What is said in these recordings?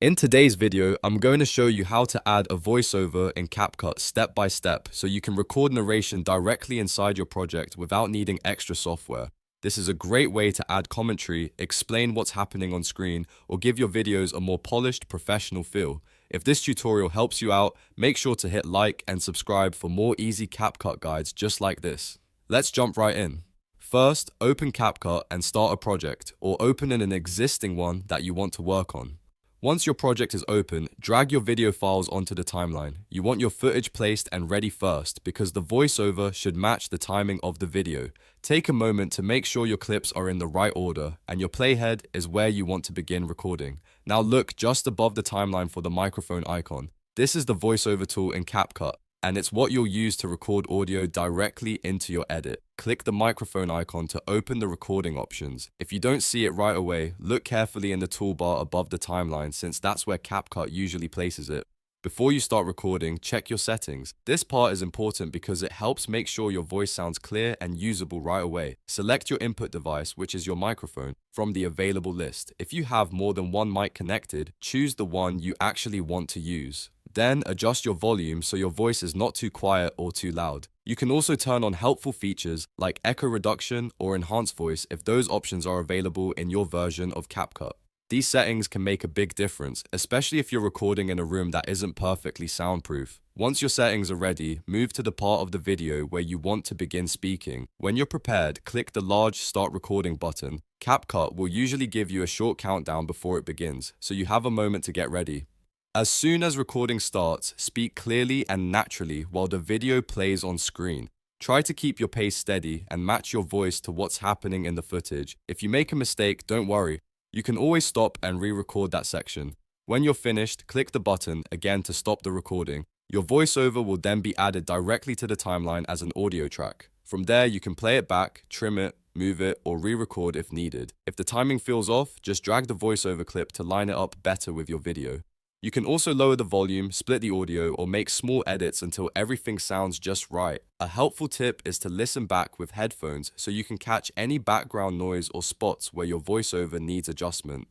In today's video, I'm going to show you how to add a voiceover in CapCut step by step so you can record narration directly inside your project without needing extra software. This is a great way to add commentary, explain what's happening on screen, or give your videos a more polished, professional feel. If this tutorial helps you out, make sure to hit like and subscribe for more easy CapCut guides just like this. Let's jump right in. First, open CapCut and start a project, or open in an existing one that you want to work on. Once your project is open, drag your video files onto the timeline. You want your footage placed and ready first because the voiceover should match the timing of the video. Take a moment to make sure your clips are in the right order and your playhead is where you want to begin recording. Now look just above the timeline for the microphone icon. This is the voiceover tool in CapCut, and it's what you'll use to record audio directly into your edit. Click the microphone icon to open the recording options. If you don't see it right away, look carefully in the toolbar above the timeline since that's where CapCut usually places it. Before you start recording, check your settings. This part is important because it helps make sure your voice sounds clear and usable right away. Select your input device, which is your microphone, from the available list. If you have more than one mic connected, choose the one you actually want to use. Then adjust your volume so your voice is not too quiet or too loud. You can also turn on helpful features like echo reduction or enhanced voice if those options are available in your version of CapCut. These settings can make a big difference, especially if you're recording in a room that isn't perfectly soundproof. Once your settings are ready, move to the part of the video where you want to begin speaking. When you're prepared, click the large Start Recording button. CapCut will usually give you a short countdown before it begins, so you have a moment to get ready. As soon as recording starts, speak clearly and naturally while the video plays on screen. Try to keep your pace steady and match your voice to what's happening in the footage. If you make a mistake, don't worry. You can always stop and re-record that section. When you're finished, click the button again to stop the recording. Your voiceover will then be added directly to the timeline as an audio track. From there, you can play it back, trim it, move it, or re-record if needed. If the timing feels off, just drag the voiceover clip to line it up better with your video. You can also lower the volume, split the audio, or make small edits until everything sounds just right. A helpful tip is to listen back with headphones so you can catch any background noise or spots where your voiceover needs adjustment.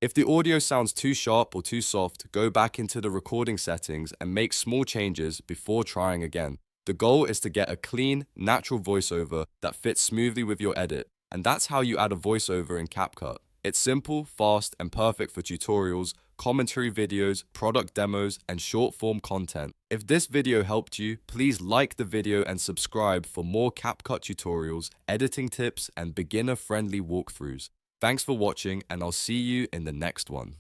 If the audio sounds too sharp or too soft, go back into the recording settings and make small changes before trying again. The goal is to get a clean, natural voiceover that fits smoothly with your edit, and that's how you add a voiceover in CapCut. It's simple, fast, and perfect for tutorials, commentary videos, product demos, and short-form content. If this video helped you, please like the video and subscribe for more CapCut tutorials, editing tips, and beginner-friendly walkthroughs. Thanks for watching, and I'll see you in the next one.